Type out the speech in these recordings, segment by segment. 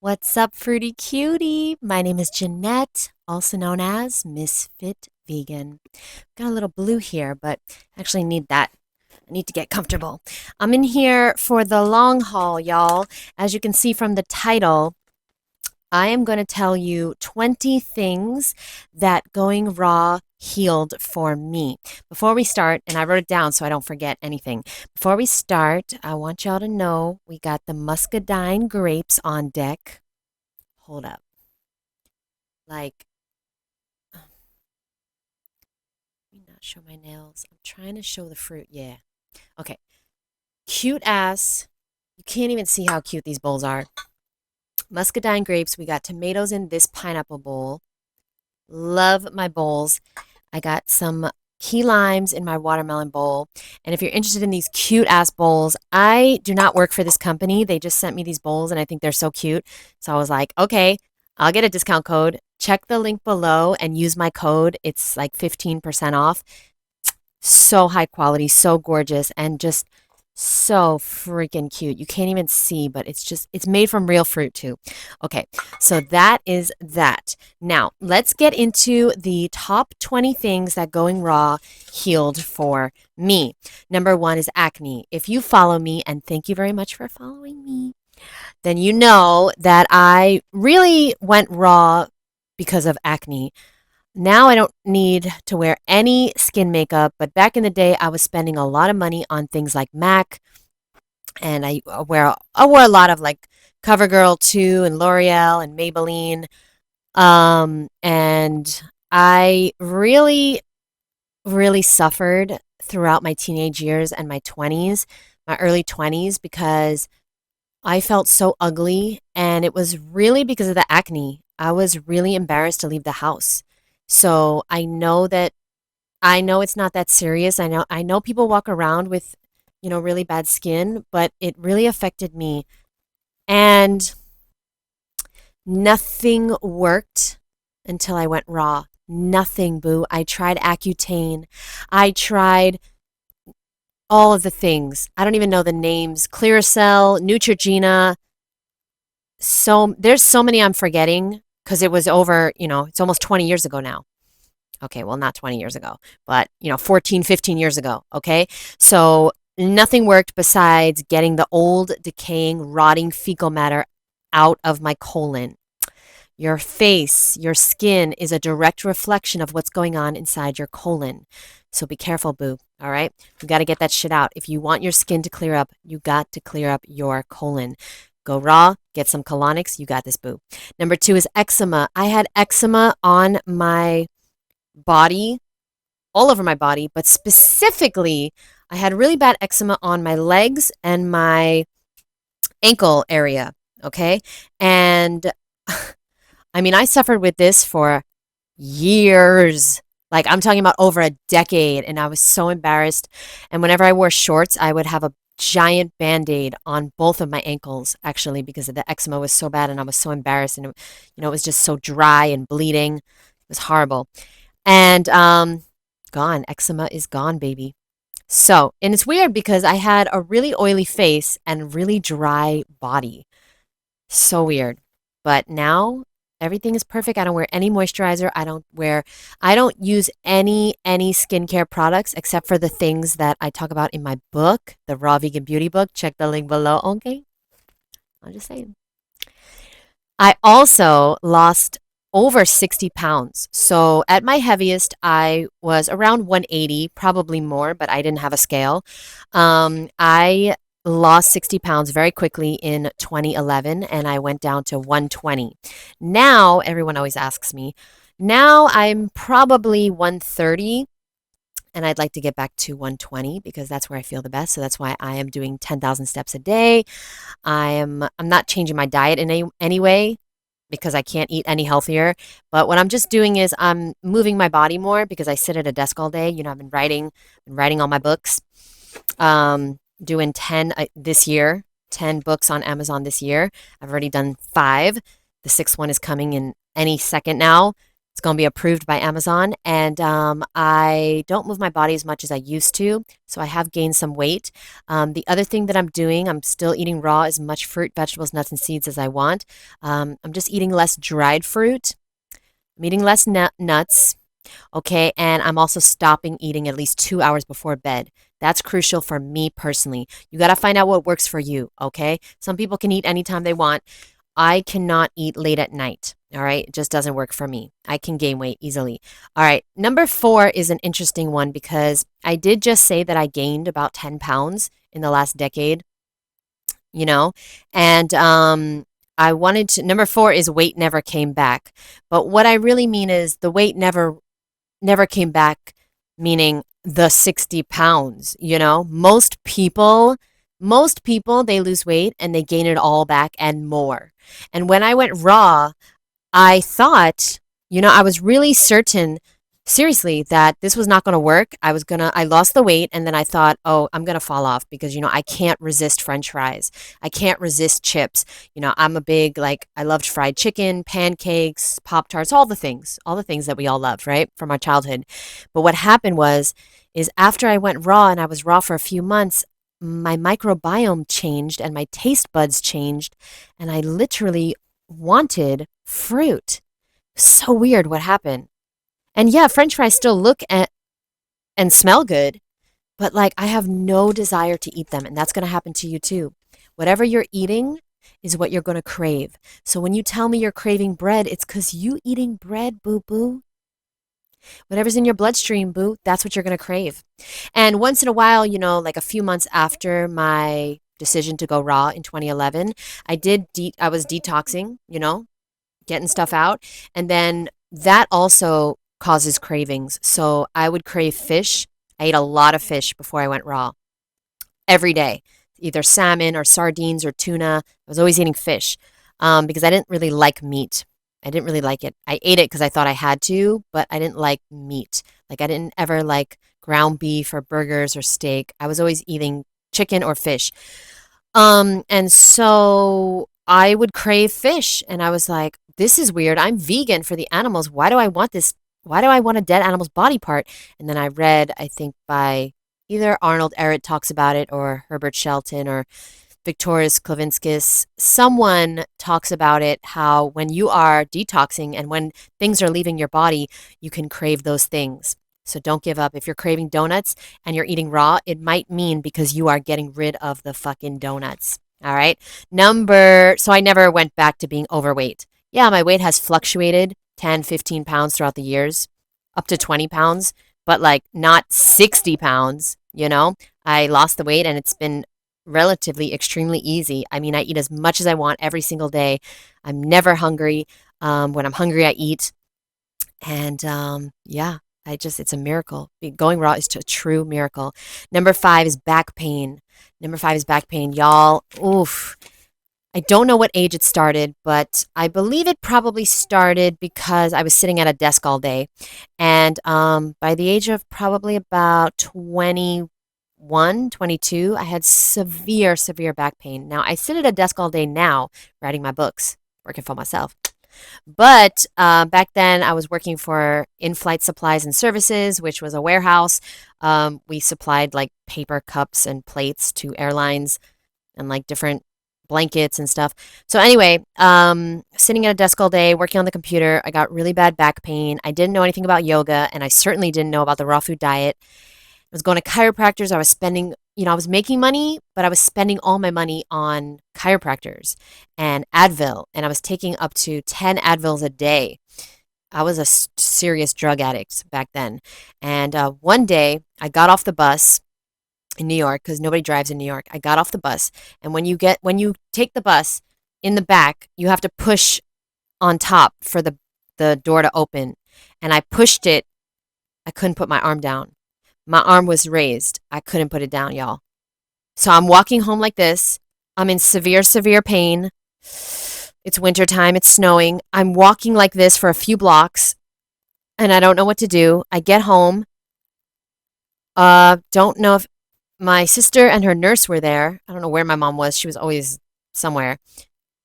What's up, fruity cutie? My name is Jeannette, also known as Ms.FitVegan. Got a little blue here, but I actually need that. I need to get comfortable. I'm in here for the long haul, y'all. As you can see from the title, I am going to tell you 20 things that going raw healed for me. Before we start, and I wrote it down so I don't forget anything. Before we start, I want y'all to know we got the muscadine grapes on deck. Hold up. Like, let me not show my nails. I'm trying to show the fruit. Yeah. Okay. Cute ass. You can't even see how cute these bowls are. Muscadine grapes. We got tomatoes in this pineapple bowl. Love my bowls. I got some key limes in my watermelon bowl. And if you're interested in these cute ass bowls, I do not work for this company. They just sent me these bowls and I think they're so cute. So I was like, okay, I'll get a discount code. Check the link below and use my code. It's like 15% off. So high quality, so gorgeous, and just so freaking cute. You can't even see, but it's made from real fruit too. Okay, so that is that. Now, let's get into the top 20 things that going raw healed for me. Number one is acne. If you follow me, and thank you very much for following me, then you know that I really went raw because of acne. Now I don't need to wear any skin makeup, but back in the day, I was spending a lot of money on things like MAC, and I wore a lot of like CoverGirl too, and L'Oreal and Maybelline. And I really suffered throughout my teenage years and my 20s, my early 20s, because I felt so ugly, and it was really because of the acne. I was really embarrassed to leave the house. So I know it's not that serious. I know people walk around with, really bad skin, but it really affected me. And nothing worked until I went raw. Nothing, boo. I tried Accutane. I tried all of the things. I don't even know the names. Clearasil, Neutrogena. So there's so many I'm forgetting because it was over, it's almost 20 years ago now. Okay, well, not 20 years ago, but 14, 15 years ago. Okay, so nothing worked besides getting the old, decaying, rotting fecal matter out of my colon. Your face, your skin is a direct reflection of what's going on inside your colon. So be careful, boo. All right, you got to get that shit out. If you want your skin to clear up, you got to clear up your colon. Go raw, get some colonics. You got this, boo. Number two is eczema. I had eczema on my body, all over my body, but specifically, I had really bad eczema on my legs and my ankle area. Okay. And I mean, I suffered with this for years. Like, I'm talking about over a decade, and I was so embarrassed. And whenever I wore shorts, I would have a giant band-aid on both of my ankles, actually, because the eczema was so bad, and I was so embarrassed, and it was just so dry and bleeding. It was horrible. And gone. Eczema is gone, baby. So, and it's weird because I had a really oily face and really dry body. So weird. But now everything is perfect. I don't wear any moisturizer. I don't use any skincare products except for the things that I talk about in my book, the Raw Vegan Beauty book. Check the link below. Okay. I'm just saying. I also lost over 60 pounds. So at my heaviest, I was around 180, probably more, but I didn't have a scale. I lost 60 pounds very quickly in 2011, and I went down to 120. Now, everyone always asks me, now I'm probably 130, and I'd like to get back to 120 because that's where I feel the best. So that's why I am doing 10,000 steps a day. I'm not changing my diet in any way because I can't eat any healthier. But what I'm just doing is I'm moving my body more because I sit at a desk all day. I've been writing all my books. Doing 10 this year, 10 books on Amazon this year. I've already done 5. The sixth one is coming in any second now. going to be approved by Amazon. And I don't move my body as much as I used to. So I have gained some weight. The other thing that I'm doing, I'm still eating raw as much fruit, vegetables, nuts, and seeds as I want. I'm just eating less dried fruit. I'm eating less nuts. Okay. And I'm also stopping eating at least 2 hours before bed. That's crucial for me personally. You got to find out what works for you. Okay. Some people can eat anytime they want. I cannot eat late at night. All right. It just doesn't work for me. I can gain weight easily. All right. Number 4 is an interesting one because I did just say that I gained about 10 pounds in the last decade, you know, and I wanted to, number 4 is weight never came back. But what I really mean is the weight never came back, meaning the 60 pounds, most people, they lose weight and they gain it all back and more. And when I went raw, I thought, I was really certain, seriously, that this was not going to work. I lost the weight and then I thought, oh, I'm going to fall off because, I can't resist French fries. I can't resist chips. I'm a big, like, I loved fried chicken, pancakes, Pop Tarts, all the things that we all loved, right? From our childhood. But what happened is after I went raw and I was raw for a few months, my microbiome changed and my taste buds changed and I literally wanted fruit. So weird what happened. And yeah, French fries still look and smell good, but like I have no desire to eat them. And that's going to happen to you too. Whatever you're eating is what you're going to crave. So when you tell me you're craving bread, it's because you eating bread, boo boo. Whatever's in your bloodstream, boo, that's what you're going to crave. And once in a while, like a few months after my decision to go raw in 2011, I was detoxing, getting stuff out. And then that also causes cravings. So I would crave fish. I ate a lot of fish before I went raw every day, either salmon or sardines or tuna. I was always eating fish because I didn't really like meat. I didn't really like it. I ate it because I thought I had to, but I didn't like meat. Like I didn't ever like ground beef or burgers or steak. I was always eating chicken or fish. And so I would crave fish and I was like, this is weird. I'm vegan for the animals. Why do I want this? Why do I want a dead animal's body part? And then I read, I think by either Arnold Ehret talks about it or Herbert Shelton or Victorious Klavinskis, someone talks about it, how when you are detoxing and when things are leaving your body, you can crave those things. So don't give up. If you're craving donuts and you're eating raw, it might mean because you are getting rid of the fucking donuts. All right. So I never went back to being overweight. Yeah, my weight has fluctuated 10, 15 pounds throughout the years, up to 20 pounds, but like not 60 pounds, I lost the weight and it's been relatively extremely easy. I mean, I eat as much as I want every single day. I'm never hungry. When I'm hungry, I eat. And yeah, it's a miracle. Going raw is a true miracle. Number 5 is back pain. Number 5 is back pain. Y'all, oof. I don't know what age it started, but I believe it probably started because I was sitting at a desk all day. And by the age of probably about 21, 22, I had severe, severe back pain. Now, I sit at a desk all day now, writing my books, working for myself. But back then, I was working for In-Flight Supplies and Services, which was a warehouse. We supplied like paper cups and plates to airlines and like different blankets and stuff. So anyway, sitting at a desk all day, working on the computer, I got really bad back pain. I didn't know anything about yoga, and I certainly didn't know about the raw food diet. I was going to chiropractors. I was spending, I was making money, but I was spending all my money on chiropractors and Advil, and I was taking up to 10 Advils a day. I was a serious drug addict back then. And one day, I got off the bus in New York because nobody drives in New York. I got off the bus, and when you take the bus in the back, you have to push on top for the door to open. And I pushed it. I couldn't put my arm down. My arm was raised. I couldn't put it down, y'all. So I'm walking home like this. I'm in severe, severe pain. It's wintertime. It's snowing. I'm walking like this for a few blocks, and I don't know what to do. I get home. Don't know if my sister and her nurse were there. I don't know where my mom was. She was always somewhere.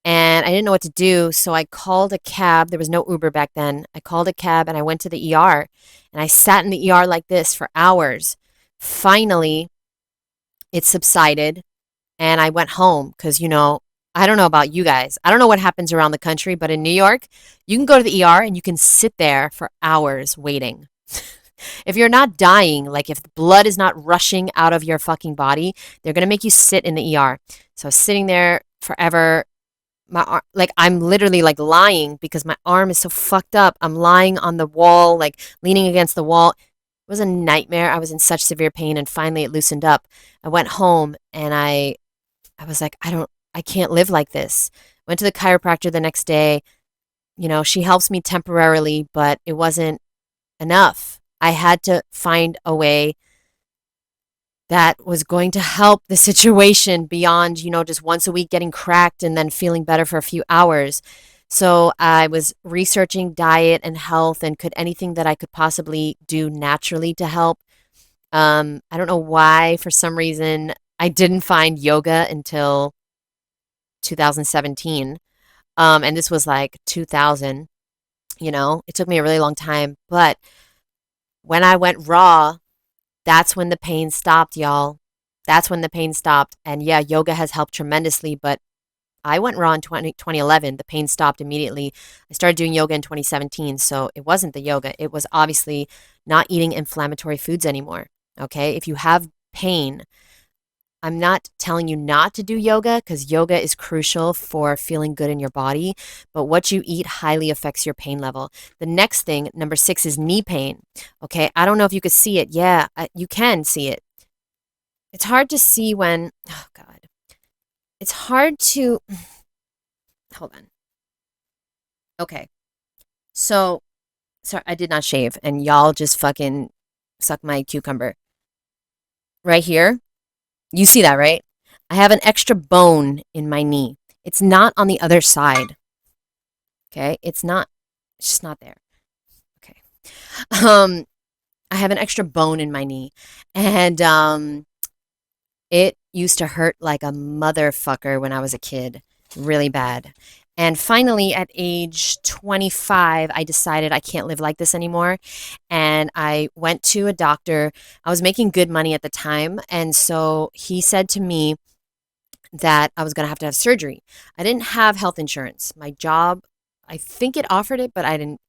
and I didn't know what to do. So I called a cab. There was no Uber back then. I called a cab and I went to the ER and I sat in the ER like this for hours. Finally, it subsided and I went home because, I don't know about you guys. I don't know what happens around the country, but in New York, you can go to the ER and you can sit there for hours waiting. If you're not dying, like if blood is not rushing out of your fucking body, they're going to make you sit in the ER. So I was sitting there forever. Like I'm literally like lying because my arm is so fucked up. I'm lying on the wall, like leaning against the wall. It was a nightmare. I was in such severe pain and finally it loosened up. I went home and I was like, I can't live like this. Went to the chiropractor the next day. She helps me temporarily, but it wasn't enough. I had to find a way that was going to help the situation beyond, just once a week getting cracked and then feeling better for a few hours. So I was researching diet and health and could anything that I could possibly do naturally to help. I don't know why, for some reason, I didn't find yoga until 2017. And this was like 2000, it took me a really long time. But when I went raw, that's when the pain stopped, y'all. That's when the pain stopped. And yeah, yoga has helped tremendously, but I went raw in 2011. The pain stopped immediately. I started doing yoga in 2017. So it wasn't the yoga. It was obviously not eating inflammatory foods anymore. Okay. If you have pain, I'm not telling you not to do yoga because yoga is crucial for feeling good in your body, but what you eat highly affects your pain level. The next thing, number 6, is knee pain. Okay, I don't know if you could see it. Yeah, you can see it. It's hard to see when, oh God, it's hard to, hold on. Okay, so, sorry, I did not shave and y'all just fucking suck my cucumber. Right here, you see that, right? I have an extra bone in my knee. It's not on the other side. Okay, it's just not there. Okay. Um, I have an extra bone in my knee, and it used to hurt like a motherfucker when I was a kid, really bad. And finally, at age 25, I decided I can't live like this anymore. And I went to a doctor. I was making good money at the time. And so he said to me that I was going to have surgery. I didn't have health insurance. My job, I think it offered it, but I didn't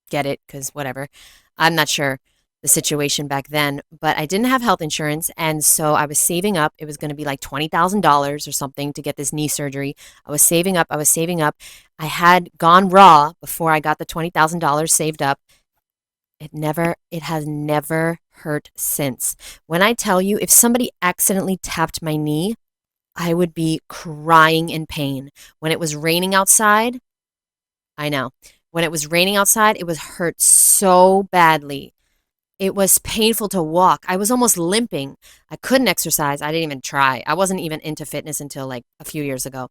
get it because whatever. I'm not sure the situation back then, but I didn't have health insurance. And so I was saving up. It was going to be like $20,000 or something to get this knee surgery. I was saving up. I was saving up. I had gone raw before I got the $20,000 saved up. It has never hurt since. When I tell you, if somebody accidentally tapped my knee, I would be crying in pain. When it was raining outside, I know. When it was raining outside, it was hurt so badly. It was painful to walk. I was almost limping. I couldn't exercise. I didn't even try. I wasn't even into fitness until like a few years ago.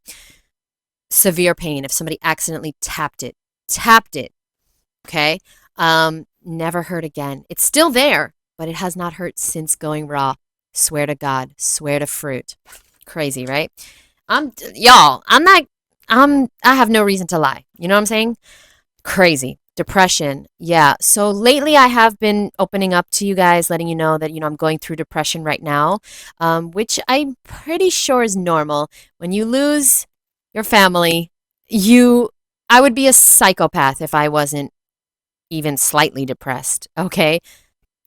Severe pain if somebody accidentally tapped it. Tapped it. Okay? Never hurt again. It's still there, but it has not hurt since going raw. Swear to God. Swear to fruit. Crazy, right? Y'all, I'm not, I have no reason to lie. You know what I'm saying? Crazy. Depression. Yeah. So lately I have been opening up to you guys, letting you know that, I'm going through depression right now, which I'm pretty sure is normal. When you lose your family, I would be a psychopath if I wasn't even slightly depressed. Okay.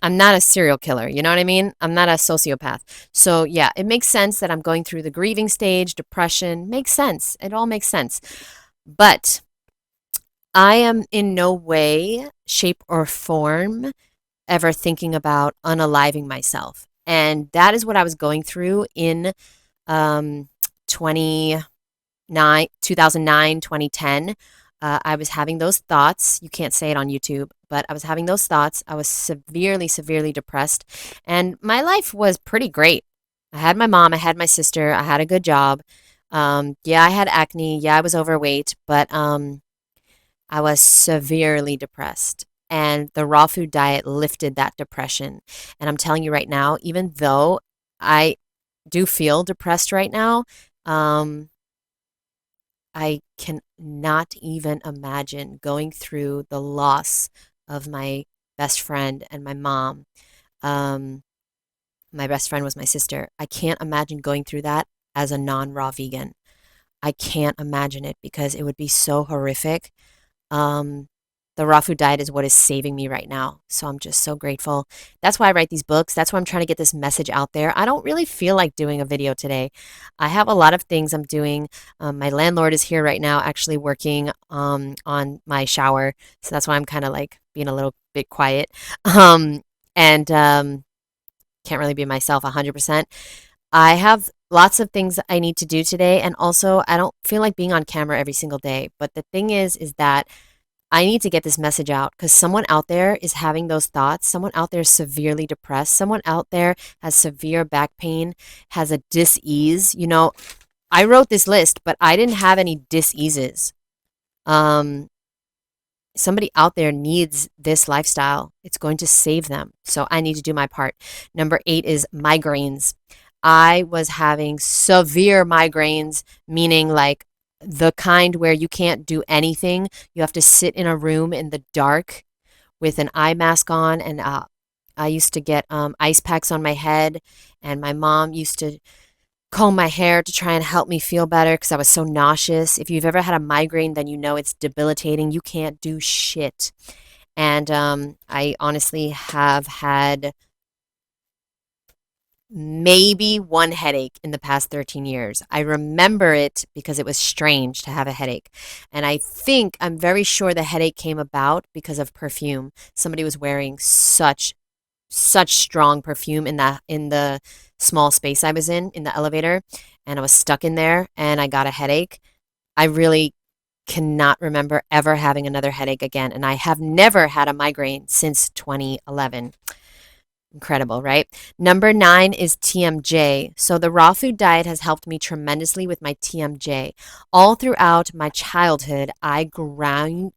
I'm not a serial killer. You know what I mean? I'm not a sociopath. So, yeah, it makes sense that I'm going through the grieving stage, depression. Makes sense. It all makes sense. But I am in no way, shape, or form ever thinking about unaliving myself. And that is what I was going through in um, 2009, 2010. I was having those thoughts. You can't say it on YouTube, but I was having those thoughts. I was severely, severely depressed. And my life was pretty great. I had my mom, I had my sister, I had a good job. Yeah, I had acne. Yeah, I was overweight, but I was severely depressed. And the raw food diet lifted that depression. And I'm telling you right now, even though I do feel depressed right now, um, I can not even imagine going through the loss of my best friend and my mom. Um, my best friend was my sister. I can't imagine going through that as a non-raw vegan. I can't imagine it because it would be so horrific. Um, the raw food diet is what is saving me right now. So I'm just so grateful. That's why I write these books. That's why I'm trying to get this message out there. I don't really feel like doing a video today. I have a lot of things I'm doing. My landlord is here right now, actually working on my shower. So that's why I'm kind of like being a little bit quiet. Um, and can't really be myself 100%. I have lots of things I need to do today. And also, I don't feel like being on camera every single day. But the thing is that I need to get this message out because someone out there is having those thoughts. Someone out there is severely depressed. Someone out there has severe back pain, has a dis-ease. I wrote this list, but I didn't have any dis-eases. Um, Somebody out there needs this lifestyle. It's going to save them. So I need to do my part. Number 8 is migraines. I was having severe migraines, meaning like the kind where you can't do anything. You have to sit in a room in the dark with an eye mask on. And I used to get ice packs on my head. And my mom used to comb my hair to try and help me feel better because I was so nauseous. If you've ever had a migraine, then you know it's debilitating. You can't do shit. And I honestly have had maybe one headache in the past 13 years. I remember it because it was strange to have a headache. And I'm very sure the headache came about because of perfume. Somebody was wearing such strong perfume in the small space I was in the elevator, and I was stuck in there and I got a headache. I really cannot remember ever having another headache again, and I have never had a migraine since 2011. Incredible, right? Number 9 is TMJ. So the raw food diet has helped me tremendously with my TMJ. All throughout my childhood, I ground.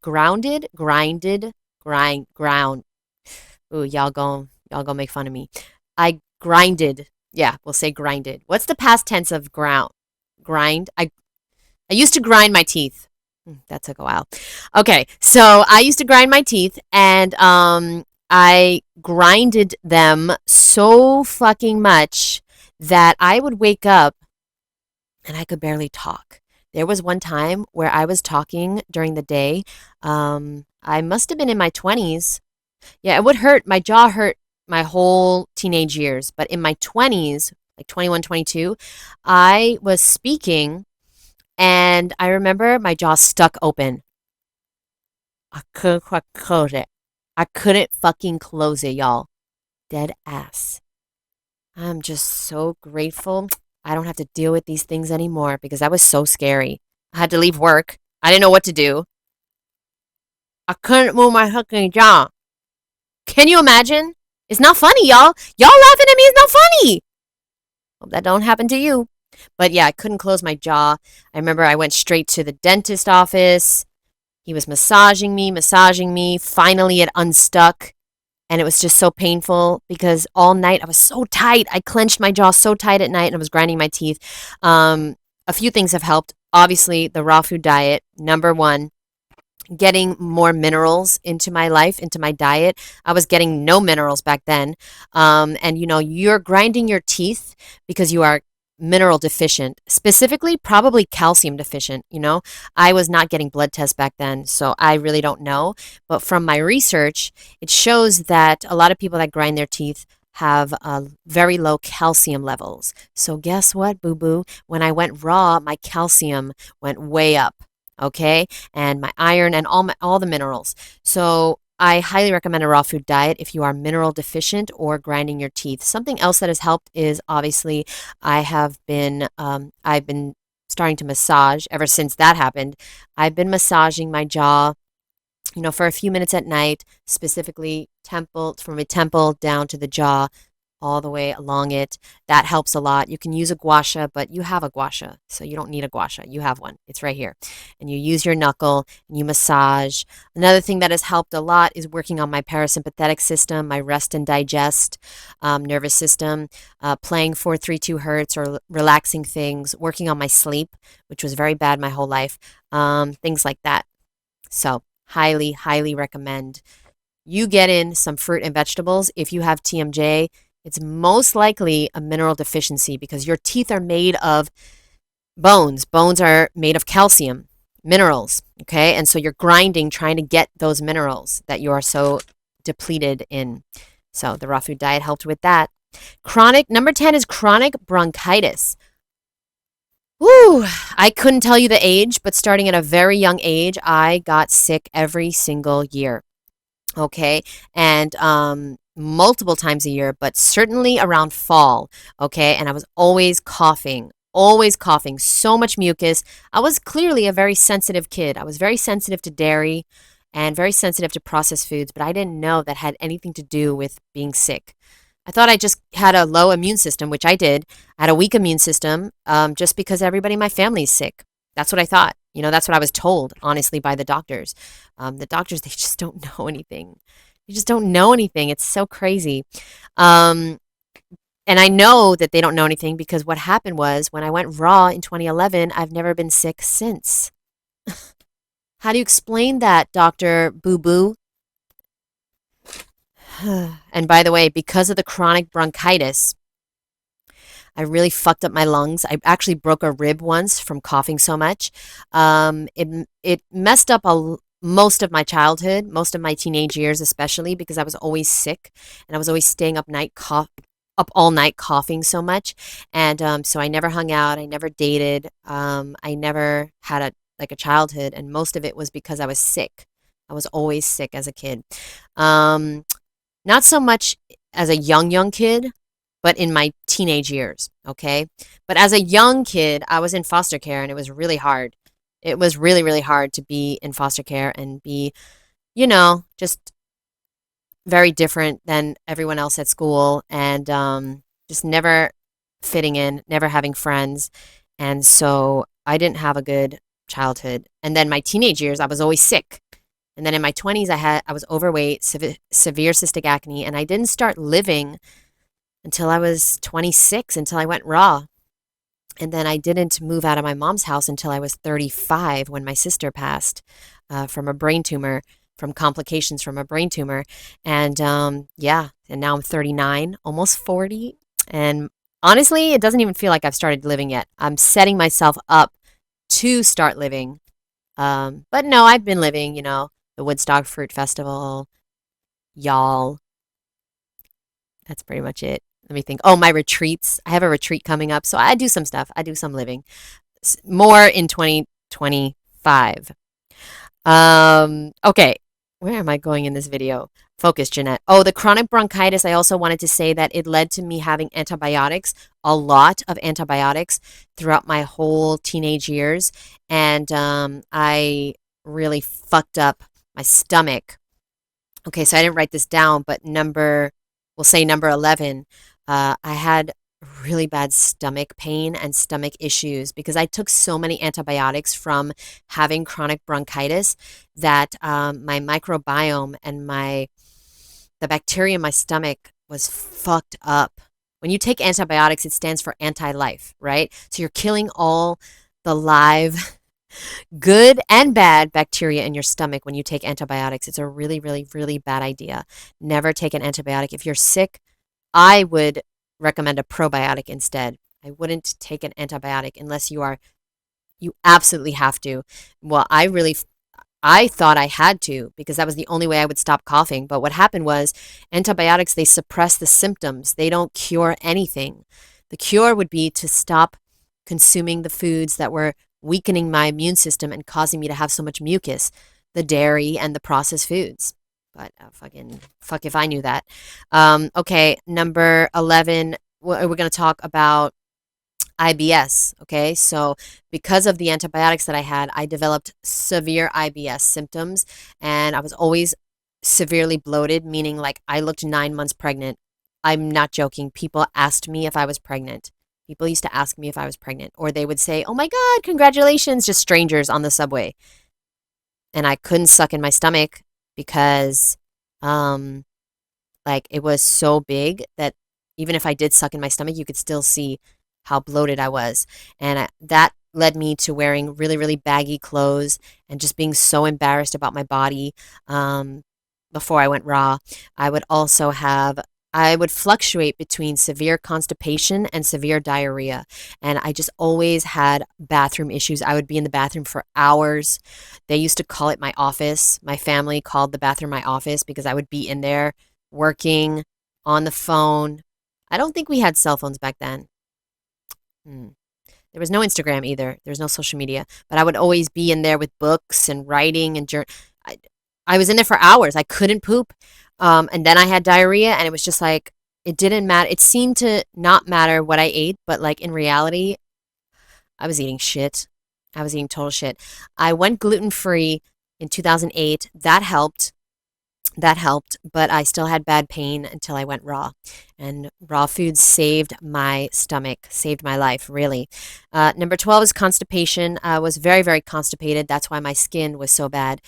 Ooh, y'all gonna make fun of me. I grinded. Yeah, we'll say grinded. What's the past tense of ground? Grind. I used to grind my teeth. That took a while. Okay, so I used to grind my teeth, and I grinded them so fucking much that I would wake up and I could barely talk. There was one time where I was talking during the day. I must have been in my 20s. Yeah, it would hurt. My jaw hurt my whole teenage years. But in my 20s, like 21, 22, I was speaking and I remember my jaw stuck open. I couldn't quite close it. I couldn't fucking close it, y'all. Dead ass. I'm just so grateful I don't have to deal with these things anymore because that was so scary. I had to leave work. I didn't know what to do. I couldn't move my fucking jaw. Can you imagine? It's not funny, y'all. Y'all laughing at me is not funny. Hope that don't happen to you. But yeah, I couldn't close my jaw. I remember I went straight to the dentist office. He was massaging me, massaging me. Finally, it unstuck. And it was just so painful because all night I was so tight. I clenched my jaw so tight at night and I was grinding my teeth. A few things have helped. Obviously, the raw food diet, number one, getting more minerals into my life, into my diet. I was getting no minerals back then. And you're grinding your teeth because you are mineral deficient, specifically probably calcium deficient. I was not getting blood tests back then, so I really don't know. But from my research, it shows that a lot of people that grind their teeth have very low calcium levels. So guess what, boo boo? When I went raw, my calcium went way up. Okay, and my iron and all the minerals. So I highly recommend a raw food diet if you are mineral deficient or grinding your teeth. Something else that has helped is obviously I've been starting to massage ever since that happened. I've been massaging my jaw, for a few minutes at night, specifically from my temple down to the jaw, all the way along it. That helps a lot. You can use a gua sha, but you have a gua sha, so you don't need a gua sha. You have one. It's right here. And you use your knuckle and you massage. Another thing that has helped a lot is working on my parasympathetic system, my rest and digest nervous system, playing 432 hertz or relaxing things, working on my sleep, which was very bad my whole life, things like that. So, highly, highly recommend you get in some fruit and vegetables. If you have TMJ, it's most likely a mineral deficiency because your teeth are made of bones. Bones are made of calcium, minerals, okay? And so you're grinding trying to get those minerals that you are so depleted in. So the raw food diet helped with that. Number 10 is chronic bronchitis. Woo! I couldn't tell you the age, but starting at a very young age, I got sick every single year. Okay, and multiple times a year, but certainly around fall. Okay, and I was always coughing, so much mucus. I was clearly a very sensitive kid. I was very sensitive to dairy and very sensitive to processed foods, but I didn't know that had anything to do with being sick. I thought I just had a low immune system, which I did. I had a weak immune system just because everybody in my family is sick. That's what I thought. That's what I was told, honestly, by the doctors. The doctors, they just don't know anything. They just don't know anything. It's so crazy. Um, and I know that they don't know anything because what happened was when I went raw in 2011, I've never been sick since. How do you explain that, Dr. Boo Boo? And by the way, because of the chronic bronchitis, I really fucked up my lungs. I actually broke a rib once from coughing so much. It messed up most of my childhood, most of my teenage years, especially because I was always sick and I was always staying up all night coughing so much. And so I never hung out. I never dated. I never had a childhood, and most of it was because I was sick. I was always sick as a kid. Not so much as a young kid, but in my teenage years, okay? But as a young kid, I was in foster care and it was really hard. It was really, really hard to be in foster care and be, just very different than everyone else at school and just never fitting in, never having friends. And so I didn't have a good childhood. And then my teenage years, I was always sick. And then in my 20s, I was overweight, severe cystic acne, and I didn't start living until I was 26, until I went raw. And then I didn't move out of my mom's house until I was 35 when my sister passed from a brain tumor, from complications from a brain tumor. And yeah, and now I'm 39, almost 40. And honestly, it doesn't even feel like I've started living yet. I'm setting myself up to start living. But no, I've been living, the Woodstock Fruit Festival, y'all. That's pretty much it. Let me think. Oh, my retreats. I have a retreat coming up. So I do some stuff. I do some living. More in 2025. Okay. Where am I going in this video? Focus, Jeanette. Oh, the chronic bronchitis. I also wanted to say that it led to me having antibiotics, a lot of antibiotics throughout my whole teenage years. And I really fucked up my stomach. Okay, so I didn't write this down, but we'll say number 11, I had really bad stomach pain and stomach issues because I took so many antibiotics from having chronic bronchitis that my microbiome and the bacteria in my stomach was fucked up. When you take antibiotics, it stands for anti-life, right? So you're killing all the live good and bad bacteria in your stomach when you take antibiotics. It's a really, really, really bad idea. Never take an antibiotic. If you're sick, I would recommend a probiotic instead. I wouldn't take an antibiotic unless you absolutely have to. Well, I thought I had to because that was the only way I would stop coughing. But what happened was antibiotics, they suppress the symptoms. They don't cure anything. The cure would be to stop consuming the foods that were weakening my immune system and causing me to have so much mucus, the dairy and the processed foods. But fuck if I knew that. Okay, number 11, we're going to talk about IBS. Okay, so because of the antibiotics that I had, I developed severe IBS symptoms, and I was always severely bloated, meaning like I looked 9 months pregnant I'm not joking. People asked me if I was pregnant. People used to ask me if I was pregnant, or they would say, "Oh my God, congratulations," just strangers on the subway. And I couldn't suck in my stomach because, um, like, it was so big that even if I did suck in my stomach, you could still see how bloated I was. And that led me to wearing really, really baggy clothes and just being so embarrassed about my body before I went raw. I would also have, I would fluctuate between severe constipation and severe diarrhea. And I just always had bathroom issues. I would be in the bathroom for hours. They used to call it my office. My family called the bathroom my office because I would be in there working on the phone. I don't think we had cell phones back then. Hmm. There was no Instagram either. There was no social media. But I would always be in there with books and writing and I, I was in there for hours. I couldn't poop. And then I had diarrhea, and it was just like, it didn't matter. It seemed to not matter what I ate, but like in reality, I was eating shit. I was eating total shit. I went gluten free in 2008. That helped, but I still had bad pain until I went raw. And raw food saved my stomach, saved my life, really. Number 12 is constipation. I was very, very constipated. That's why my skin was so bad.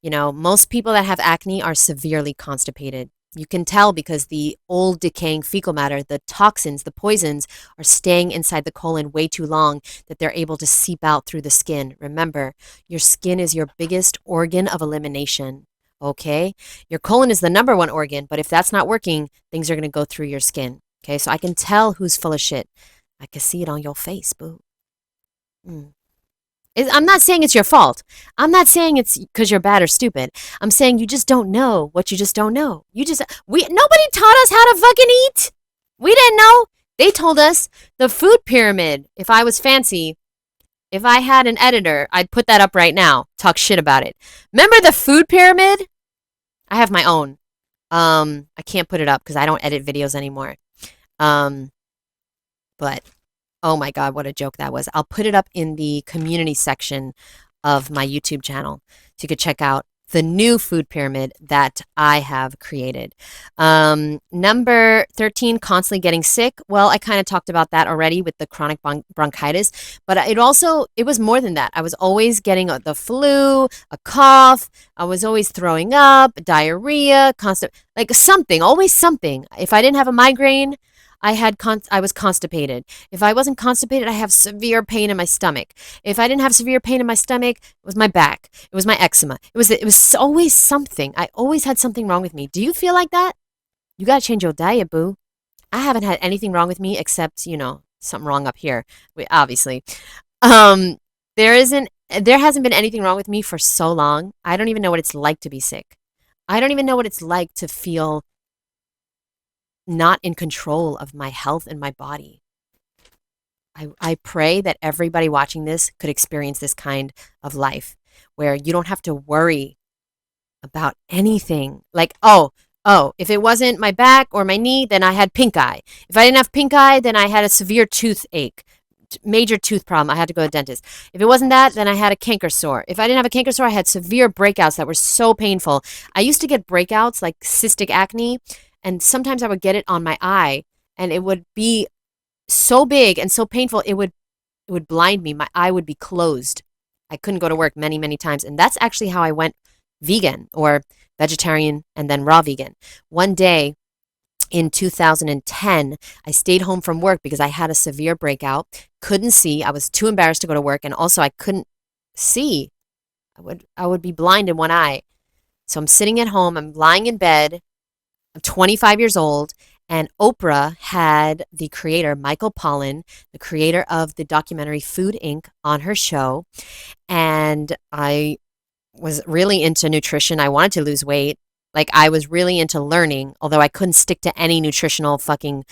You know, most people that have acne are severely constipated. You can tell because the old decaying fecal matter, the toxins, the poisons, are staying inside the colon way too long that they're able to seep out through the skin. Remember, your skin is your biggest organ of elimination. Okay? Your colon is the number one organ, but if that's not working, things are going to go through your skin. Okay? So I can tell who's full of shit. I can see it on your face, boo. Mm. I'm not saying it's your fault. I'm not saying it's because you're bad or stupid. I'm saying you just don't know what you just don't know. Nobody taught us how to fucking eat. We didn't know. They told us the food pyramid. If I was fancy, if I had an editor, I'd put that up right now. Talk shit about it. Remember the food pyramid? I have my own. I can't put it up because I don't edit videos anymore. Um, but oh my God, what a joke that was. I'll put it up in the community section of my YouTube channel so you could check out the new food pyramid that I have created. Number 13, constantly getting sick. Well, I kind of talked about that already with the chronic bronchitis, but it was more than that. I was always getting the flu, a cough. I was always throwing up, diarrhea, always something. If I didn't have a migraine, I was constipated. If I wasn't constipated, I have severe pain in my stomach. If I didn't have severe pain in my stomach, it was my back. It was my eczema. It was always something. I always had something wrong with me. Do you feel like that? You got to change your diet, boo. I haven't had anything wrong with me except, something wrong up here. Obviously. Um, there hasn't been anything wrong with me for so long. I don't even know what it's like to be sick. I don't even know what it's like to feel not in control of my health and my body. I pray that everybody watching this could experience this kind of life where you don't have to worry about anything. Like, if it wasn't my back or my knee, then I had pink eye. If I didn't have pink eye, then I had a severe toothache, major tooth problem. I had to go to the dentist. If it wasn't that, then I had a canker sore. If I didn't have a canker sore, I had severe breakouts that were so painful. I used to get breakouts like cystic acne, and sometimes I would get it on my eye, and it would be so big and so painful, it would blind me. My eye would be closed. I couldn't go to work many, many times. And that's actually how I went vegan or vegetarian and then raw vegan. One day in 2010, I stayed home from work because I had a severe breakout, couldn't see. I was too embarrassed to go to work, and also I couldn't see. I would be blind in one eye. So I'm sitting at home, I'm lying in bed, I'm 25 years old, and Oprah had the creator, Michael Pollan, the creator of the documentary Food Inc., on her show. And I was really into nutrition. I wanted to lose weight. Like, I was really into learning, although I couldn't stick to any nutritional fucking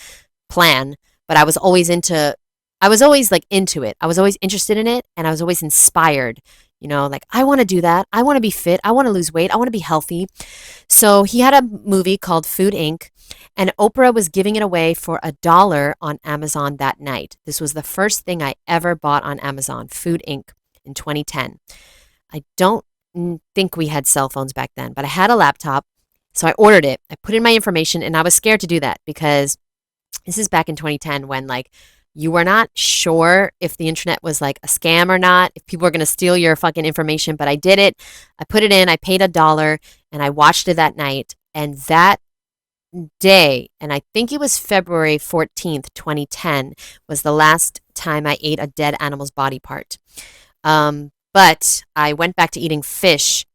plan. But I was always like into it. I was always interested in it, and I was always inspired. Like, I want to do that. I want to be fit. I want to lose weight. I want to be healthy. So he had a movie called Food Inc., and Oprah was giving it away for $1 on Amazon that night. This was the first thing I ever bought on Amazon, Food Inc., in 2010. I don't think we had cell phones back then, but I had a laptop. So I ordered it. I put in my information, and I was scared to do that because this is back in 2010 when like you were not sure if the internet was like a scam or not, if people were going to steal your fucking information, but I did it. I put it in, I paid $1, and I watched it that night. And that day, and I think it was February 14th, 2010, was the last time I ate a dead animal's body part. But I went back to eating fish.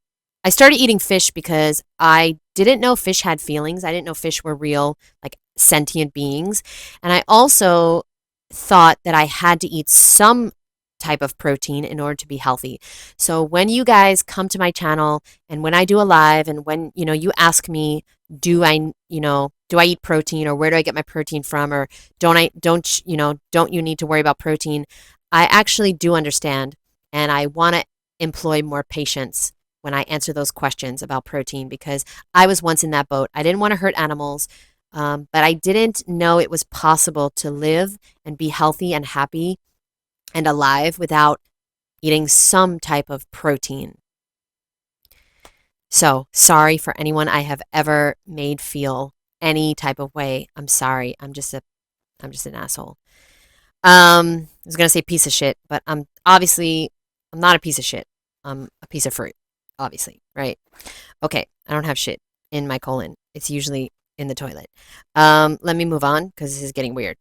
I started eating fish because I didn't know fish had feelings. I didn't know fish were real, like sentient beings. And I also thought that I had to eat some type of protein in order to be healthy. So when you guys come to my channel and when I do a live and when, you ask me, do I eat protein or where do I get my protein from or don't you need to worry about protein? I actually do understand and I want to employ more patience when I answer those questions about protein because I was once in that boat. I didn't want to hurt animals, but I didn't know it was possible to live and be healthy and happy and alive without eating some type of protein. So sorry for anyone I have ever made feel any type of way. I'm sorry. I'm just an asshole. I was gonna say piece of shit, but I'm not a piece of shit. I'm a piece of fruit, obviously, right? Okay, I don't have shit in my colon. It's usually in the toilet. Let me move on because this is getting weird.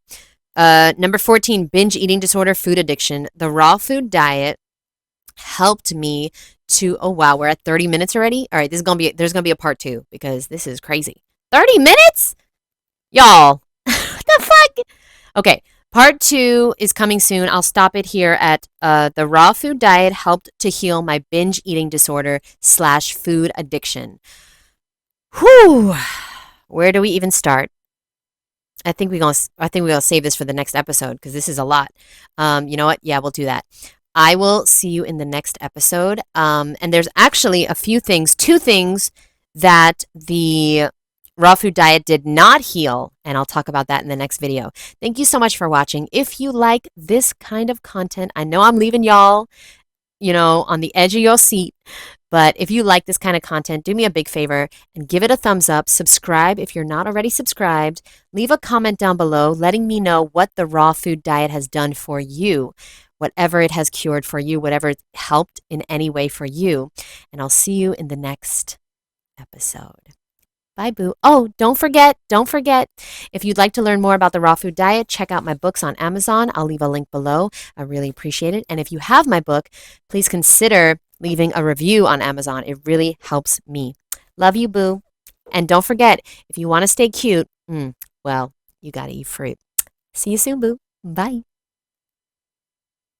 Number 14, binge eating disorder, food addiction. The raw food diet helped me to, oh wow, we're at 30 minutes already. All right, there's gonna be a part 2 because this is crazy. 30 minutes? Y'all. What the fuck? Okay, part 2 is coming soon. I'll stop it here at the raw food diet helped to heal my binge eating disorder / food addiction. Whew. Where do we even start? I think we're gonna save this for the next episode because this is a lot. You know what? Yeah, we'll do that. I will see you in the next episode. And there's actually two things that the raw food diet did not heal, and I'll talk about that in the next video. Thank you so much for watching. If you like this kind of content, I know I'm leaving y'all, on the edge of your seat. But if you like this kind of content, do me a big favor and give it a thumbs up. Subscribe if you're not already subscribed. Leave a comment down below letting me know what the raw food diet has done for you, whatever it has cured for you, whatever it helped in any way for you. And I'll see you in the next episode. Bye, boo. Oh, don't forget, if you'd like to learn more about the raw food diet, check out my books on Amazon. I'll leave a link below. I really appreciate it. And if you have my book, please consider leaving a review on Amazon. It really helps me. Love you, boo. And don't forget, if you want to stay cute, well, you got to eat fruit. See you soon, boo. Bye.